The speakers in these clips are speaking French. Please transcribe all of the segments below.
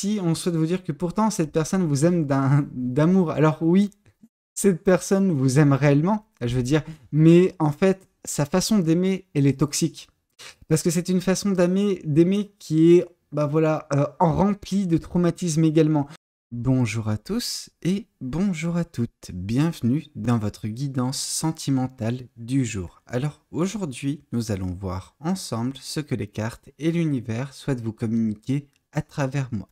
ici, on souhaite vous dire que pourtant, cette personne vous aime d'amour. Alors oui, cette personne vous aime réellement, je veux dire, mais en fait, sa façon d'aimer, elle est toxique. Parce que c'est une façon d'aimer qui est, bah voilà, en remplie de traumatisme également. Bonjour à tous et bonjour à toutes. Bienvenue dans votre guidance sentimentale du jour. Alors aujourd'hui, nous allons voir ensemble ce que les cartes et l'univers souhaitent vous communiquer à travers moi.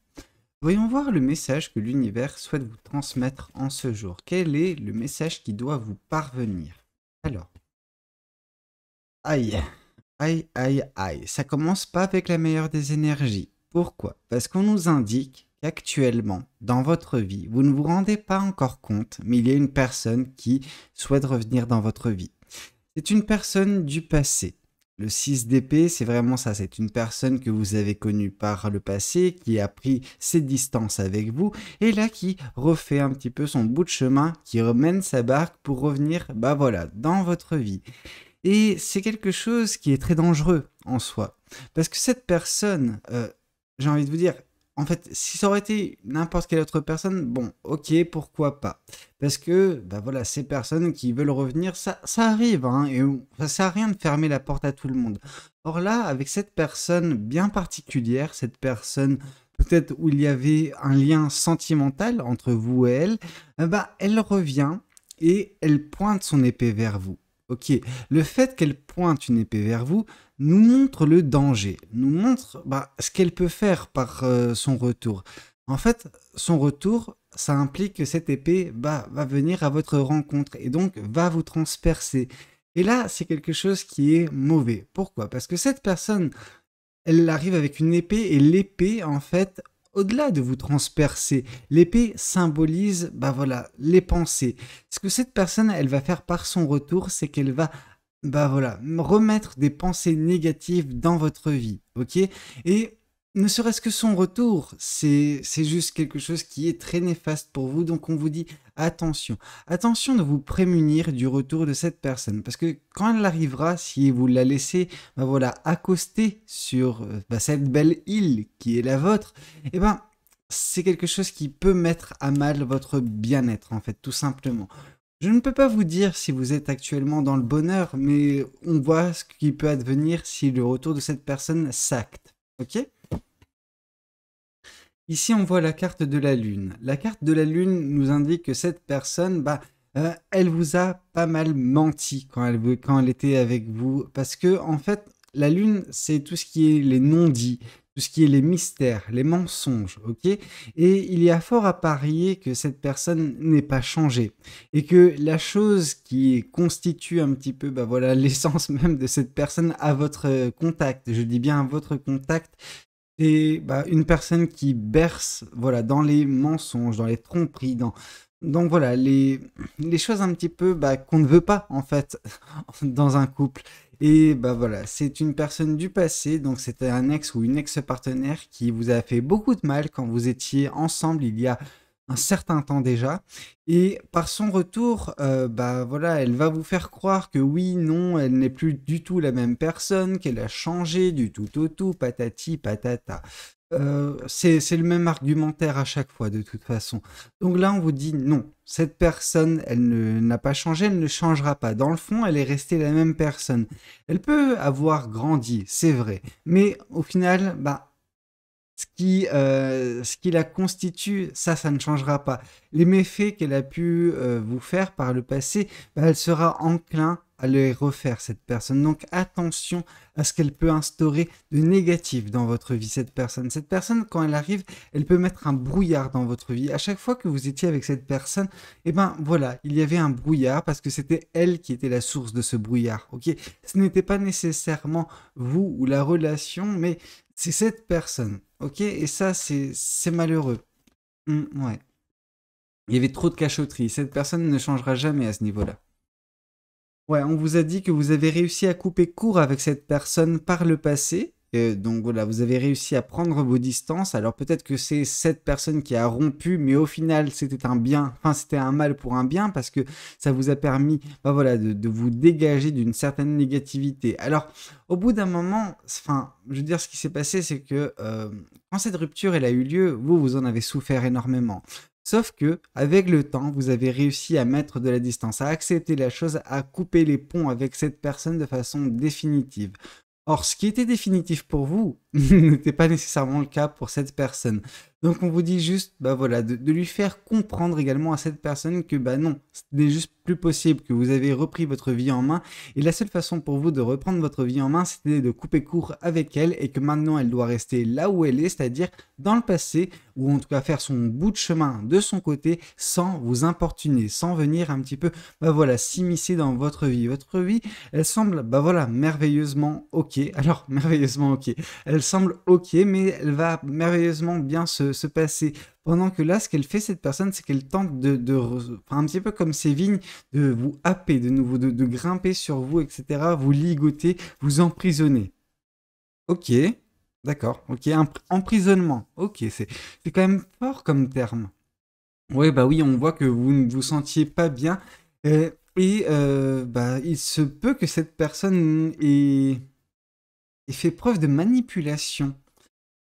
Voyons voir le message que l'univers souhaite vous transmettre en ce jour. Quel est le message qui doit vous parvenir? Alors, aïe, aïe, aïe, aïe. Ça commence pas avec la meilleure des énergies. Pourquoi? Parce qu'on nous indique qu'actuellement, dans votre vie, vous ne vous rendez pas encore compte, mais il y a une personne qui souhaite revenir dans votre vie. C'est une personne du passé. Le 6 d'épée, c'est vraiment ça. C'est une personne que vous avez connue par le passé, qui a pris ses distances avec vous, et là qui refait un petit peu son bout de chemin, qui remène sa barque pour revenir, bah voilà, dans votre vie. Et c'est quelque chose qui est très dangereux en soi. Parce que cette personne, j'ai envie de vous dire, en fait, si ça aurait été n'importe quelle autre personne, bon, ok, pourquoi pas. Parce que, bah voilà, ces personnes qui veulent revenir, ça arrive, hein, et ça sert à rien de fermer la porte à tout le monde. Or là, avec cette personne bien particulière, cette personne peut-être où il y avait un lien sentimental entre vous et elle, bah elle revient et elle pointe son épée vers vous. Ok, le fait qu'elle pointe une épée vers vous nous montre le danger, nous montre ce qu'elle peut faire par son retour. En fait, son retour, ça implique que cette épée va venir à votre rencontre et donc va vous transpercer. Et là, c'est quelque chose qui est mauvais. Pourquoi? Parce que cette personne, elle arrive avec une épée et l'épée, en fait, au-delà de vous transpercer, l'épée symbolise, voilà, les pensées. Ce que cette personne, elle va faire par son retour, c'est qu'elle va, voilà, remettre des pensées négatives dans votre vie, ok? Et ne serait-ce que son retour, c'est juste quelque chose qui est très néfaste pour vous, donc on vous dit attention. Attention de vous prémunir du retour de cette personne, parce que quand elle arrivera, si vous la laissez voilà, accoster sur cette belle île qui est la vôtre, eh ben, c'est quelque chose qui peut mettre à mal votre bien-être, en fait, tout simplement. Je ne peux pas vous dire si vous êtes actuellement dans le bonheur, mais on voit ce qui peut advenir si le retour de cette personne s'acte. Ok? Ici, on voit la carte de la Lune. La carte de la Lune nous indique que cette personne, elle vous a pas mal menti quand elle était avec vous. Parce que, en fait, la Lune, c'est tout ce qui est les non-dits, tout ce qui est les mystères, les mensonges, ok? Et il y a fort à parier que cette personne n'ait pas changé. Et que la chose qui constitue un petit peu, voilà, l'essence même de cette personne à votre contact, je dis bien à votre contact, et une personne qui berce voilà, dans les mensonges, dans les tromperies, donc voilà, les choses un petit peu qu'on ne veut pas en fait dans un couple. Et voilà, c'est une personne du passé, donc c'était un ex ou une ex-partenaire qui vous a fait beaucoup de mal quand vous étiez ensemble il y a un certain temps déjà. Et par son retour, voilà, elle va vous faire croire que oui, non, elle n'est plus du tout la même personne, qu'elle a changé du tout au tout, patati patata. C'est le même argumentaire à chaque fois de toute façon. Donc là, on vous dit non, cette personne, n'a pas changé, elle ne changera pas. Dans le fond, elle est restée la même personne. Elle peut avoir grandi, c'est vrai, mais au final, ce qui la constitue, ça ne changera pas. Les méfaits qu'elle a pu vous faire par le passé, elle sera enclin à les refaire, cette personne. Donc attention à ce qu'elle peut instaurer de négatif dans votre vie, cette personne. Cette personne, quand elle arrive, elle peut mettre un brouillard dans votre vie. À chaque fois que vous étiez avec cette personne, voilà, il y avait un brouillard parce que c'était elle qui était la source de ce brouillard. Ok, ce n'était pas nécessairement vous ou la relation, mais c'est cette personne, ok? Et ça, c'est malheureux. Ouais. Il y avait trop de cachotterie. Cette personne ne changera jamais à ce niveau-là. Ouais, on vous a dit que vous avez réussi à couper court avec cette personne par le passé. Donc voilà, vous avez réussi à prendre vos distances. Alors peut-être que c'est cette personne qui a rompu, mais au final, c'était un bien, enfin c'était un mal pour un bien parce que ça vous a permis, bah voilà, de vous dégager d'une certaine négativité. Alors, au bout d'un moment, enfin, je veux dire, ce qui s'est passé, c'est que quand cette rupture elle a eu lieu, vous en avez souffert énormément. Sauf que, avec le temps, vous avez réussi à mettre de la distance, à accepter la chose, à couper les ponts avec cette personne de façon définitive. Or, ce qui était définitif pour vous n'était pas nécessairement le cas pour cette personne. Donc, on vous dit juste, bah voilà, de lui faire comprendre également à cette personne que, bah non, ce n'est juste plus possible, que vous avez repris votre vie en main. Et la seule façon pour vous de reprendre votre vie en main, c'était de couper court avec elle et que maintenant, elle doit rester là où elle est, c'est-à-dire dans le passé, ou en tout cas faire son bout de chemin de son côté sans vous importuner, sans venir un petit peu, bah voilà, s'immiscer dans votre vie. Votre vie, elle semble, bah voilà, merveilleusement ok. Alors, merveilleusement ok. Elle semble ok, mais elle va merveilleusement bien se passer. Pendant que là, ce qu'elle fait, cette personne, c'est qu'elle tente enfin, un petit peu comme ces vignes, de vous happer de nouveau, de grimper sur vous, etc., vous ligoter, vous emprisonner. Ok, d'accord, ok, emprisonnement, ok, c'est quand même fort comme terme. Oui, bah oui, on voit que vous ne vous sentiez pas bien. Bah, il se peut que cette personne ait fait preuve de manipulation.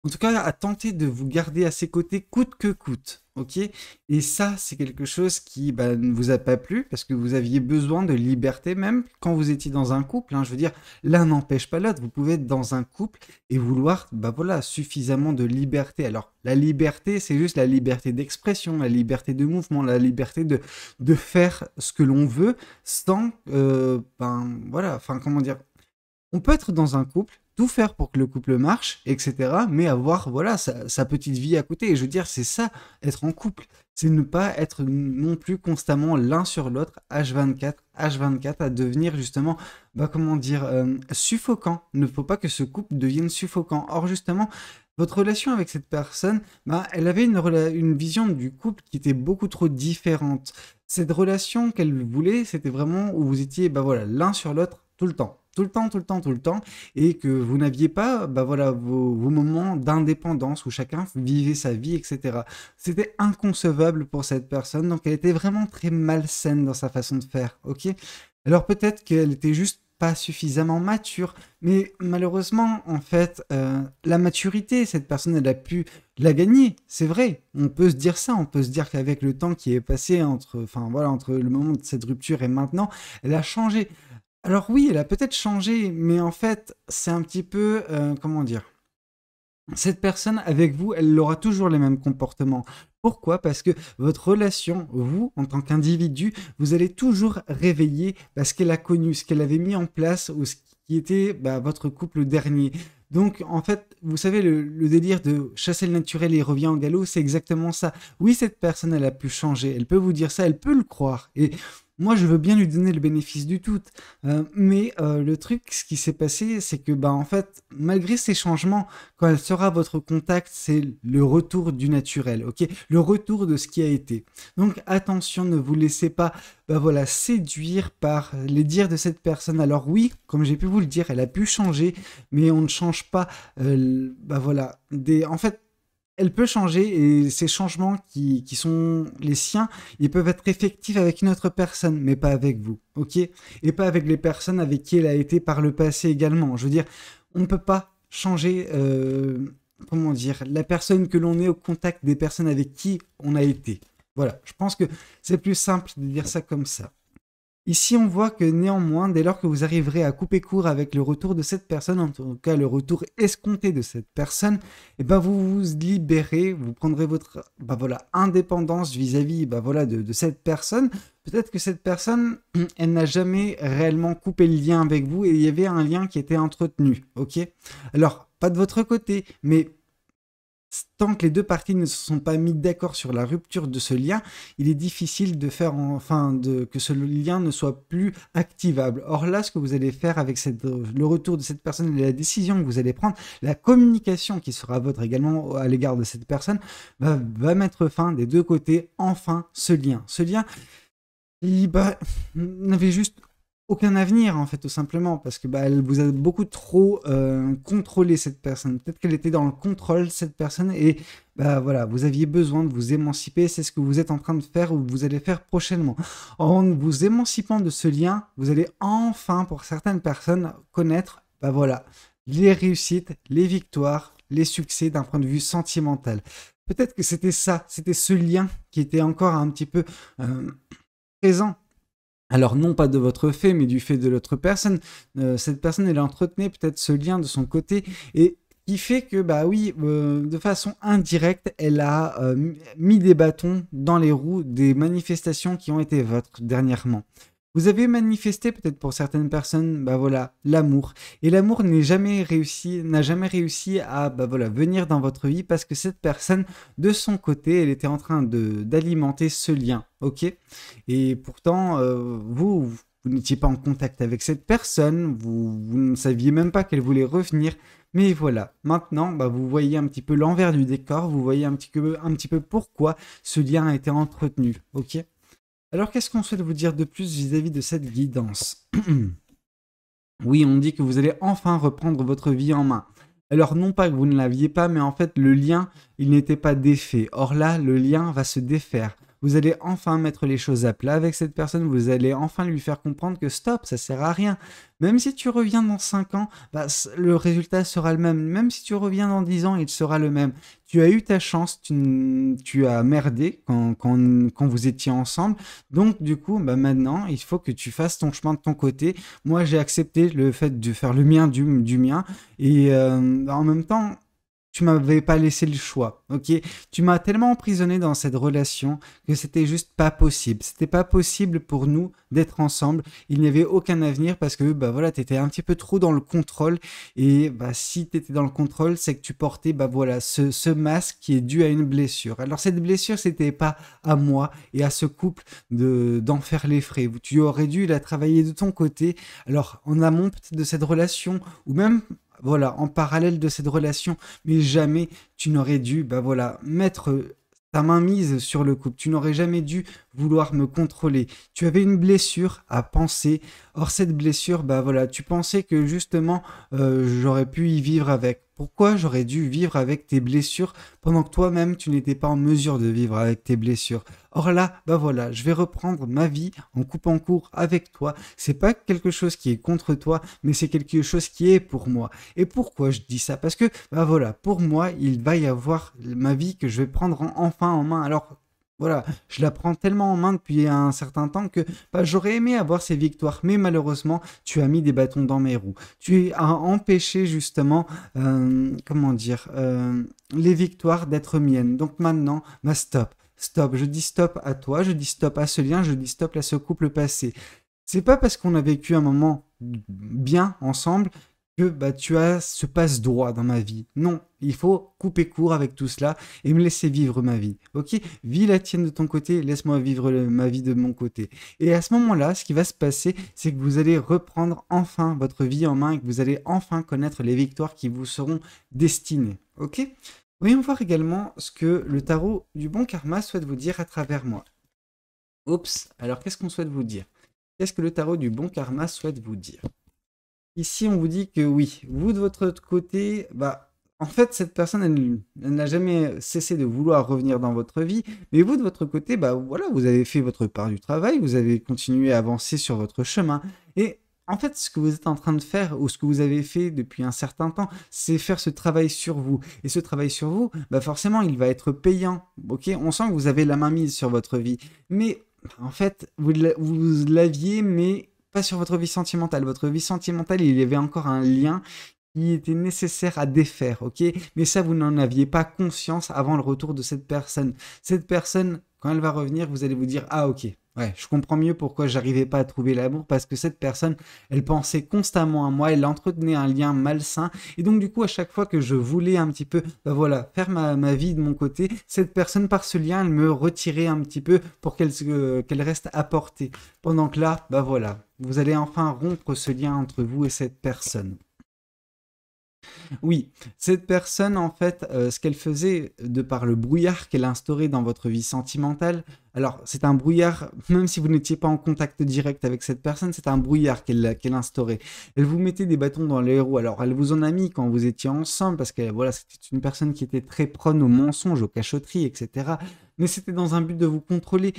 En tout cas, à tenter de vous garder à ses côtés coûte que coûte, ok? Et ça, c'est quelque chose qui bah, ne vous a pas plu parce que vous aviez besoin de liberté, même quand vous étiez dans un couple. Hein, je veux dire, l'un n'empêche pas l'autre. Vous pouvez être dans un couple et vouloir, bah voilà, suffisamment de liberté. Alors, la liberté, c'est juste la liberté d'expression, la liberté de mouvement, la liberté de faire ce que l'on veut sans, ben voilà, enfin comment dire, on peut être dans un couple, tout faire pour que le couple marche, etc., mais avoir voilà sa petite vie à côté. Et je veux dire, c'est ça, être en couple. C'est ne pas être non plus constamment l'un sur l'autre, H24, à devenir justement, bah, comment dire, suffocant. Il ne faut pas que ce couple devienne suffocant. Or, justement, votre relation avec cette personne, bah, elle avait une vision du couple qui était beaucoup trop différente. Cette relation qu'elle voulait, c'était vraiment où vous étiez bah voilà, l'un sur l'autre tout le temps. Tout le temps, tout le temps, tout le temps, et que vous n'aviez pas bah voilà, vos moments d'indépendance où chacun vivait sa vie, etc. C'était inconcevable pour cette personne, donc elle était vraiment très malsaine dans sa façon de faire, ok? Alors peut-être qu'elle était juste pas suffisamment mature, mais malheureusement, en fait, la maturité, cette personne, elle a pu la gagner, c'est vrai. On peut se dire ça, on peut se dire qu'avec le temps qui est passé entre, enfin voilà, entre le moment de cette rupture et maintenant, elle a changé. Alors oui, elle a peut-être changé, mais en fait, c'est un petit peu, comment dire? Cette personne avec vous, elle aura toujours les mêmes comportements. Pourquoi? Parce que votre relation, vous, en tant qu'individu, vous allez toujours réveiller bah, ce qu'elle a connu, ce qu'elle avait mis en place ou ce qui était bah, votre couple dernier. Donc, en fait, vous savez, le délire de chasser le naturel et il revient au galop, c'est exactement ça. Oui, cette personne, elle a pu changer, elle peut vous dire ça, elle peut le croire. Et moi, je veux bien lui donner le bénéfice du tout. Mais le truc, ce qui s'est passé, c'est que, bah, en fait, malgré ces changements, quand elle sera à votre contact, c'est le retour du naturel, ok? Le retour de ce qui a été. Donc attention, ne vous laissez pas bah voilà, séduire par les dires de cette personne. Alors oui, comme j'ai pu vous le dire, elle a pu changer, mais on ne change pas, bah voilà, en fait, elle peut changer et ces changements qui sont les siens, ils peuvent être effectifs avec une autre personne, mais pas avec vous, ok? Et pas avec les personnes avec qui elle a été par le passé également. Je veux dire, on ne peut pas changer, comment dire, la personne que l'on est au contact des personnes avec qui on a été. Voilà, je pense que c'est plus simple de dire ça comme ça. Ici, on voit que néanmoins, dès lors que vous arriverez à couper court avec le retour de cette personne, en tout cas le retour escompté de cette personne, et ben vous vous libérez, vous prendrez votre bah voilà, indépendance vis-à-vis bah voilà, de cette personne. Peut-être que cette personne, elle n'a jamais réellement coupé le lien avec vous et il y avait un lien qui était entretenu, ok? Alors, pas de votre côté, mais tant que les deux parties ne se sont pas mis d'accord sur la rupture de ce lien, il est difficile de faire que ce lien ne soit plus activable. Or là, ce que vous allez faire avec le retour de cette personne et la décision que vous allez prendre, la communication qui sera votre également à l'égard de cette personne, va mettre fin des deux côtés, enfin, ce lien. Ce lien, il n'avait juste aucun avenir en fait, tout simplement, parce que bah, elle vous a beaucoup trop contrôlé cette personne. Peut-être qu'elle était dans le contrôle cette personne et bah voilà, vous aviez besoin de vous émanciper. C'est ce que vous êtes en train de faire ou vous allez faire prochainement. En vous émancipant de ce lien, vous allez enfin, pour certaines personnes, connaître bah voilà les réussites, les victoires, les succès d'un point de vue sentimental. Peut-être que c'était ça, c'était ce lien qui était encore un petit peu présent. Alors non pas de votre fait, mais du fait de l'autre personne. Cette personne, elle entretenait peut-être ce lien de son côté et qui fait que, bah oui, de façon indirecte, elle a mis des bâtons dans les roues des manifestations qui ont été vôtres dernièrement. Vous avez manifesté peut-être pour certaines personnes, bah voilà, l'amour. Et l'amour n'a jamais réussi à, bah voilà, venir dans votre vie parce que cette personne, de son côté, elle était en train d'alimenter ce lien, ok? Et pourtant, vous n'étiez pas en contact avec cette personne, vous ne saviez même pas qu'elle voulait revenir. Mais voilà, maintenant, bah, vous voyez un petit peu l'envers du décor, vous voyez un petit peu pourquoi ce lien a été entretenu, ok? Alors, qu'est-ce qu'on souhaite vous dire de plus vis-à-vis de cette guidance? Oui, on dit que vous allez enfin reprendre votre vie en main. Alors, non pas que vous ne l'aviez pas, mais en fait, le lien, il n'était pas défait. Or là, le lien va se défaire. Vous allez enfin mettre les choses à plat avec cette personne, vous allez enfin lui faire comprendre que stop, ça sert à rien. Même si tu reviens dans 5 ans, bah, le résultat sera le même. Même si tu reviens dans 10 ans, il sera le même. Tu as eu ta chance, tu as merdé quand vous étiez ensemble. Donc, du coup, bah, maintenant, il faut que tu fasses ton chemin de ton côté. Moi, j'ai accepté le fait de faire le mien du mien. Et en même temps, tu m'avais pas laissé le choix, ok? Tu m'as tellement emprisonné dans cette relation que c'était juste pas possible. C'était pas possible pour nous d'être ensemble. Il n'y avait aucun avenir parce que bah voilà, t'étais un petit peu trop dans le contrôle. Et bah si t'étais dans le contrôle, c'est que tu portais bah voilà ce masque qui est dû à une blessure. Alors cette blessure, c'était pas à moi et à ce couple d'en faire les frais. Tu aurais dû la travailler de ton côté. Alors en amont peut-être de cette relation ou même voilà, en parallèle de cette relation, mais jamais tu n'aurais dû, bah voilà, mettre ta main mise sur le couple. Tu n'aurais jamais dû vouloir me contrôler. Tu avais une blessure à penser. Or, cette blessure, bah voilà, tu pensais que justement, j'aurais pu y vivre avec. Pourquoi j'aurais dû vivre avec tes blessures pendant que toi-même, tu n'étais pas en mesure de vivre avec tes blessures? Or là, bah voilà, je vais reprendre ma vie en coupant court avec toi. C'est pas quelque chose qui est contre toi, mais c'est quelque chose qui est pour moi. Et pourquoi je dis ça? Parce que, bah voilà, pour moi, il va y avoir ma vie que je vais prendre enfin en main. Alors, voilà, je la prends tellement en main depuis un certain temps que bah, j'aurais aimé avoir ces victoires, mais malheureusement, tu as mis des bâtons dans mes roues. Tu as empêché justement, comment dire, les victoires d'être miennes. Donc maintenant, bah stop, stop. Je dis stop à toi, je dis stop à ce lien, je dis stop à ce couple passé. C'est pas parce qu'on a vécu un moment bien ensemble que bah, tu as ce passe-droit dans ma vie. Non, il faut couper court avec tout cela et me laisser vivre ma vie. Ok? Vis la tienne de ton côté, laisse-moi vivre ma vie de mon côté. Et à ce moment-là, ce qui va se passer, c'est que vous allez reprendre enfin votre vie en main et que vous allez enfin connaître les victoires qui vous seront destinées. Ok? Voyons voir également ce que le tarot du bon karma souhaite vous dire à travers moi. Oups, alors qu'est-ce qu'on souhaite vous dire? Qu'est-ce que le tarot du bon karma souhaite vous dire? Ici, on vous dit que oui, vous de votre côté, bah, en fait, cette personne, elle n'a jamais cessé de vouloir revenir dans votre vie, mais vous de votre côté, bah voilà, vous avez fait votre part du travail, vous avez continué à avancer sur votre chemin, et en fait, ce que vous êtes en train de faire, ou ce que vous avez fait depuis un certain temps, c'est faire ce travail sur vous. Et ce travail sur vous, bah forcément, il va être payant. Ok, on sent que vous avez la main mise sur votre vie, mais en fait, vous l'aviez, mais pas sur votre vie sentimentale. Votre vie sentimentale, il y avait encore un lien qui était nécessaire à défaire, ok? Mais ça, vous n'en aviez pas conscience avant le retour de cette personne. Cette personne, quand elle va revenir, vous allez vous dire, ah ok, ouais, je comprends mieux pourquoi j'arrivais pas à trouver l'amour, parce que cette personne, elle pensait constamment à moi, elle entretenait un lien malsain, et donc du coup, à chaque fois que je voulais un petit peu, bah voilà, faire ma vie de mon côté, cette personne, par ce lien, elle me retirait un petit peu pour qu'elle reste à portée. Pendant que là, bah voilà, vous allez enfin rompre ce lien entre vous et cette personne. Oui, cette personne, en fait, ce qu'elle faisait de par le brouillard qu'elle instaurait dans votre vie sentimentale, alors c'est un brouillard, même si vous n'étiez pas en contact direct avec cette personne, c'est un brouillard qu'elle instaurait. Elle vous mettait des bâtons dans les roues. Alors elle vous en a mis quand vous étiez ensemble, parce que voilà, c'était une personne qui était très prône au mensonge, aux cachotteries, etc. Mais c'était dans un but de vous contrôler.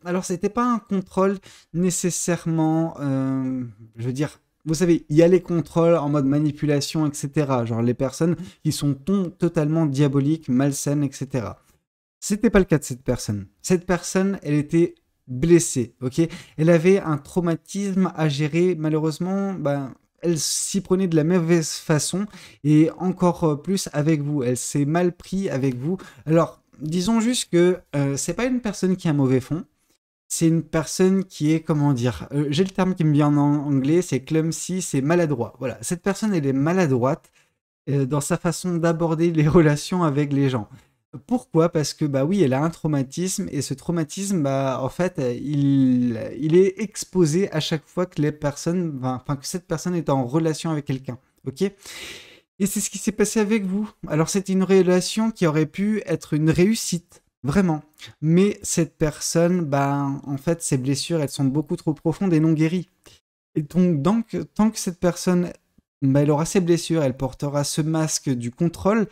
Alors c'était pas un contrôle nécessairement, je veux dire, vous savez, il y a les contrôles en mode manipulation, etc. Genre les personnes qui sont totalement diaboliques, malsaines, etc. C'était pas le cas de cette personne. Cette personne, elle était blessée, ok. Elle avait un traumatisme à gérer. Malheureusement, ben, elle s'y prenait de la mauvaise façon et encore plus avec vous. Elle s'est mal pris avec vous. Alors, disons juste que c'est pas une personne qui a un mauvais fond. C'est une personne qui est, comment dire, j'ai le terme qui me vient en anglais, c'est clumsy, c'est maladroit. Voilà, cette personne, elle est maladroite dans sa façon d'aborder les relations avec les gens. Pourquoi? Parce que, bah oui, elle a un traumatisme et ce traumatisme, bah, en fait, il est exposé à chaque fois que les personnes, enfin, que cette personne est en relation avec quelqu'un. Ok? Et c'est ce qui s'est passé avec vous. Alors, c'était une relation qui aurait pu être une réussite, vraiment. Mais cette personne, bah, en fait, ses blessures, elles sont beaucoup trop profondes et non guéries. Et donc tant que cette personne, bah, elle aura ses blessures, elle portera ce masque du contrôle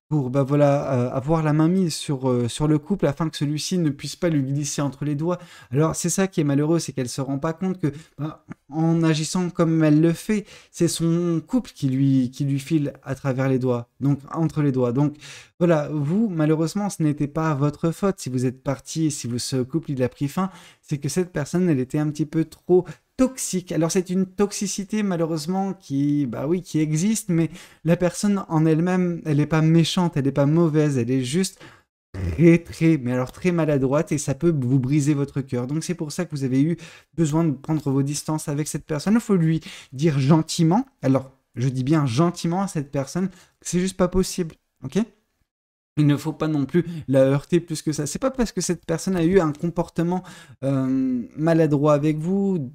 pour bah, voilà, avoir la main mise sur le couple afin que celui-ci ne puisse pas lui glisser entre les doigts. Alors c'est ça qui est malheureux, c'est qu'elle se rend pas compte que bah, en agissant comme elle le fait, c'est son couple qui lui file à travers les doigts, donc entre les doigts. Donc voilà, vous, malheureusement, ce n'était pas votre faute si vous êtes parti, si ce couple il a pris fin, c'est que cette personne, elle était un petit peu trop toxique. Alors c'est une toxicité malheureusement qui, bah oui, qui existe, mais la personne en elle-même, elle n'est pas méchante, elle n'est pas mauvaise, elle est juste mais alors très maladroite et ça peut vous briser votre cœur. Donc c'est pour ça que vous avez eu besoin de prendre vos distances avec cette personne. Il faut lui dire gentiment, alors je dis bien gentiment à cette personne, que c'est juste pas possible, ok? Il ne faut pas non plus la heurter plus que ça. C'est pas parce que cette personne a eu un comportement maladroit avec vous,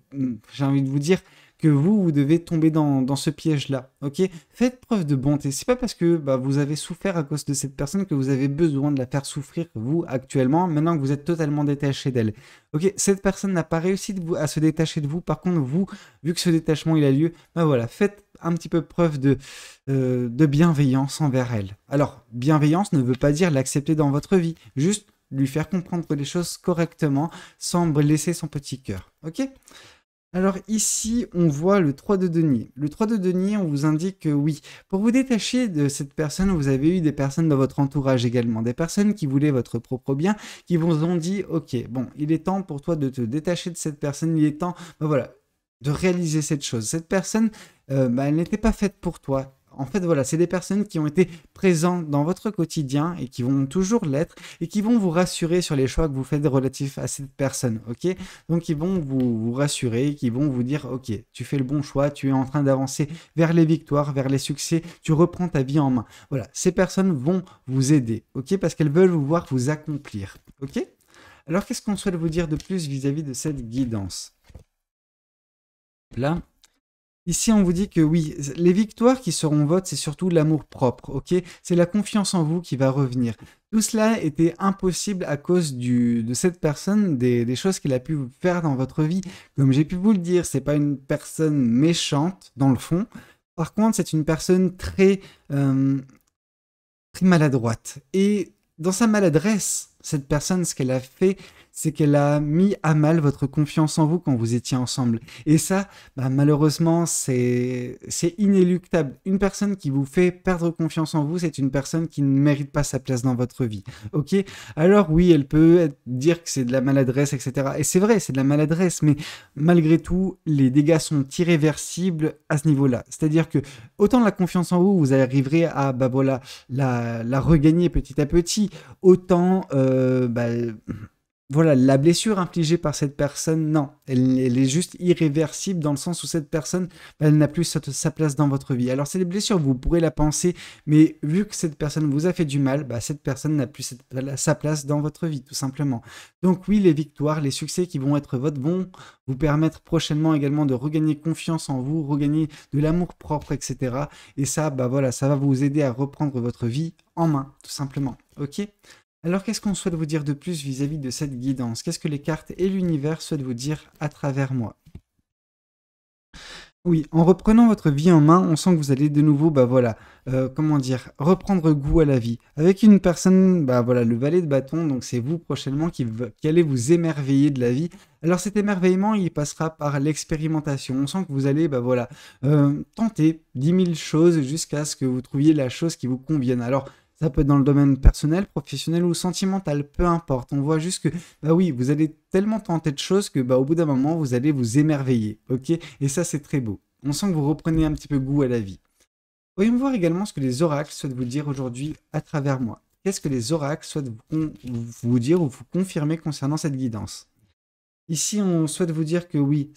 j'ai envie de vous dire, que vous devez tomber dans ce piège-là. Ok? Faites preuve de bonté. C'est pas parce que bah, vous avez souffert à cause de cette personne que vous avez besoin de la faire souffrir, vous, actuellement, maintenant que vous êtes totalement détaché d'elle. Ok? Cette personne n'a pas réussi à se détacher de vous. Par contre, vous, vu que ce détachement il a lieu, bah voilà, faites un petit peu preuve de bienveillance envers elle. Alors, bienveillance ne veut pas dire l'accepter dans votre vie, juste lui faire comprendre les choses correctement sans blesser son petit cœur. Ok? Alors ici, on voit le 3 de denier. Le 3 de denier, on vous indique que oui, pour vous détacher de cette personne, vous avez eu des personnes dans votre entourage également, des personnes qui voulaient votre propre bien, qui vous ont dit, ok, bon, il est temps pour toi de te détacher de cette personne, il est temps, ben voilà, de réaliser cette chose. Cette personne, bah, elle n'était pas faite pour toi. En fait, voilà, c'est des personnes qui ont été présentes dans votre quotidien et qui vont toujours l'être et qui vont vous rassurer sur les choix que vous faites relatifs à cette personne, ok? Donc, ils vont vous rassurer, qui vont vous dire, ok, tu fais le bon choix, tu es en train d'avancer vers les victoires, vers les succès, tu reprends ta vie en main. Voilà, ces personnes vont vous aider, ok? Parce qu'elles veulent vous voir vous accomplir, ok? Alors, qu'est-ce qu'on souhaite vous dire de plus vis-à-vis de cette guidance? Là, ici, on vous dit que oui, les victoires qui seront vôtres, c'est surtout l'amour propre, ok? C'est la confiance en vous qui va revenir. Tout cela était impossible à cause de cette personne, des choses qu'elle a pu faire dans votre vie. Comme j'ai pu vous le dire, c'est pas une personne méchante dans le fond. Par contre, c'est une personne très maladroite. Et dans sa maladresse, cette personne, ce qu'elle a fait, c'est qu'elle a mis à mal votre confiance en vous quand vous étiez ensemble. Et ça, bah, malheureusement, c'est inéluctable. Une personne qui vous fait perdre confiance en vous, c'est une personne qui ne mérite pas sa place dans votre vie. Ok? Alors oui, elle peut dire que c'est de la maladresse, etc. Et c'est vrai, c'est de la maladresse, mais malgré tout, les dégâts sont irréversibles à ce niveau-là. C'est-à-dire que autant la confiance en vous, vous arriverez à bah, voilà, la regagner petit à petit, autant bah, voilà, la blessure infligée par cette personne, non, elle est juste irréversible dans le sens où cette personne, bah, elle n'a plus sa place dans votre vie. Alors, c'est des blessures, vous pourrez la penser, mais vu que cette personne vous a fait du mal, bah, cette personne n'a plus sa place dans votre vie, tout simplement. Donc oui, les victoires, les succès qui vont être votre vont vous permettre prochainement également de regagner confiance en vous, regagner de l'amour propre, etc. Et ça, bah voilà, ça va vous aider à reprendre votre vie en main, tout simplement. Ok? Alors, qu'est-ce qu'on souhaite vous dire de plus vis-à-vis de cette guidance? Qu'est-ce que les cartes et l'univers souhaitent vous dire à travers moi? Oui, en reprenant votre vie en main, on sent que vous allez de nouveau, bah voilà, comment dire, reprendre goût à la vie. Avec une personne, bah voilà, le valet de bâton, donc c'est vous prochainement qui allez vous émerveiller de la vie. Alors cet émerveillement, il passera par l'expérimentation. On sent que vous allez, bah voilà, tenter 10 000 choses jusqu'à ce que vous trouviez la chose qui vous convienne. Alors, ça peut être dans le domaine personnel, professionnel ou sentimental, peu importe. On voit juste que, bah oui, vous allez tellement tenter de choses que, bah, au bout d'un moment, vous allez vous émerveiller, ok? Et ça, c'est très beau. On sent que vous reprenez un petit peu goût à la vie. Voyons voir également ce que les oracles souhaitent vous dire aujourd'hui à travers moi. Qu'est-ce que les oracles souhaitent vous dire ou vous confirmer concernant cette guidance? Ici, on souhaite vous dire que oui,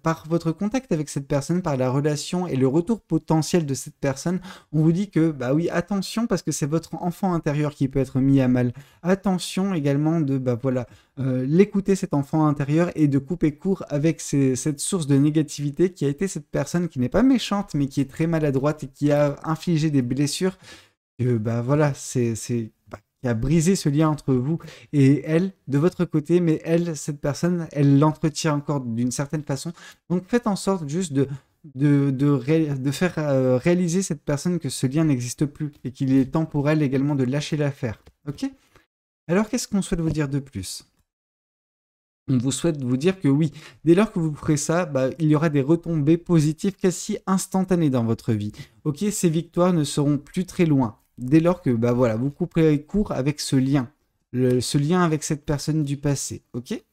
par votre contact avec cette personne, par la relation et le retour potentiel de cette personne, on vous dit que, bah oui, attention parce que c'est votre enfant intérieur qui peut être mis à mal. Attention également de, bah voilà, l'écouter cet enfant intérieur et de couper court avec cette source de négativité qui a été cette personne qui n'est pas méchante mais qui est très maladroite et qui a infligé des blessures. Bah voilà, bah, qui a brisé ce lien entre vous et elle, de votre côté, mais elle, cette personne, elle l'entretient encore d'une certaine façon. Donc faites en sorte juste de faire réaliser cette personne que ce lien n'existe plus et qu'il est temps pour elle également de lâcher l'affaire. Ok? Alors qu'est-ce qu'on souhaite vous dire de plus? On vous souhaite vous dire que oui, dès lors que vous ferez ça, bah, il y aura des retombées positives quasi instantanées dans votre vie. Ok, ces victoires ne seront plus très loin. Dès lors que bah voilà, vous couperez court avec ce lien, ce lien avec cette personne du passé. Ok. Et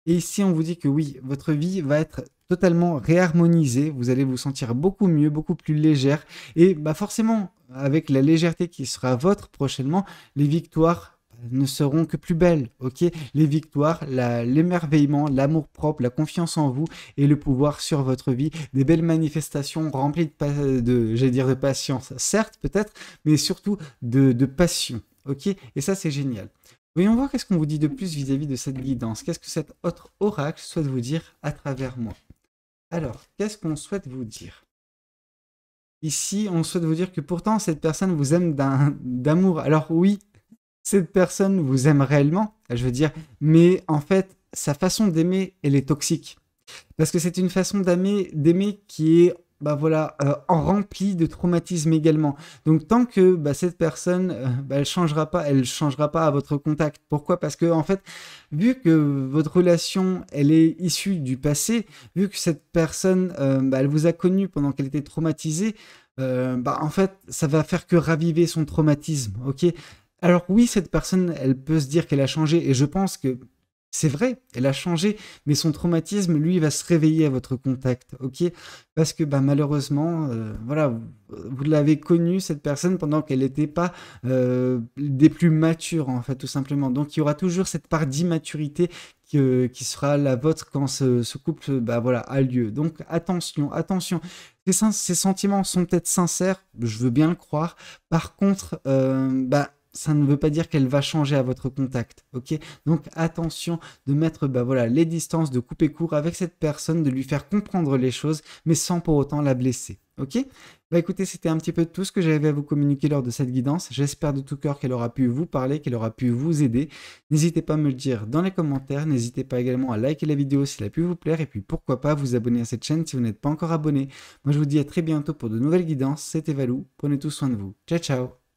ici, on vous dit que oui, votre vie va être totalement réharmonisée. Vous allez vous sentir beaucoup mieux, beaucoup plus légère. Et bah forcément, avec la légèreté qui sera votre prochainement, les victoires ne seront que plus belles, ok? Les victoires, l'émerveillement, l'amour-propre, la confiance en vous et le pouvoir sur votre vie, des belles manifestations remplies j'allais dire de patience, certes peut-être, mais surtout de passion, ok? Et ça c'est génial. Voyons voir qu'est-ce qu'on vous dit de plus vis-à-vis de cette guidance. Qu'est-ce que cet autre oracle souhaite vous dire à travers moi? Alors, qu'est-ce qu'on souhaite vous dire? Ici, on souhaite vous dire que pourtant cette personne vous aime d'amour. Alors oui, cette personne vous aime réellement, je veux dire, mais en fait, sa façon d'aimer, elle est toxique. Parce que c'est une façon d'aimer qui est bah voilà, en remplie de traumatisme également. Donc tant que bah, cette personne, bah, elle changera pas à votre contact. Pourquoi? Parce que en fait, vu que votre relation, elle est issue du passé, vu que cette personne, bah, elle vous a connu pendant qu'elle était traumatisée, bah en fait, ça va faire que raviver son traumatisme, ok? Alors oui, cette personne, elle peut se dire qu'elle a changé, et je pense que c'est vrai, elle a changé, mais son traumatisme, lui, va se réveiller à votre contact, ok? Parce que bah, malheureusement, voilà, vous l'avez connue, cette personne, pendant qu'elle n'était pas des plus matures, en fait, tout simplement. Donc il y aura toujours cette part d'immaturité qui sera la vôtre quand ce couple bah, voilà, a lieu. Donc attention, attention. Ces sentiments sont peut-être sincères, je veux bien le croire. Par contre, bah, ça ne veut pas dire qu'elle va changer à votre contact, ok? Donc attention de mettre bah, voilà, les distances, de couper court avec cette personne, de lui faire comprendre les choses, mais sans pour autant la blesser, ok? Bah écoutez, c'était un petit peu tout ce que j'avais à vous communiquer lors de cette guidance. J'espère de tout cœur qu'elle aura pu vous parler, qu'elle aura pu vous aider. N'hésitez pas à me le dire dans les commentaires, n'hésitez pas également à liker la vidéo si elle a pu vous plaire, et puis pourquoi pas vous abonner à cette chaîne si vous n'êtes pas encore abonné. Moi je vous dis à très bientôt pour de nouvelles guidances, c'était Valou, prenez tout soin de vous. Ciao ciao!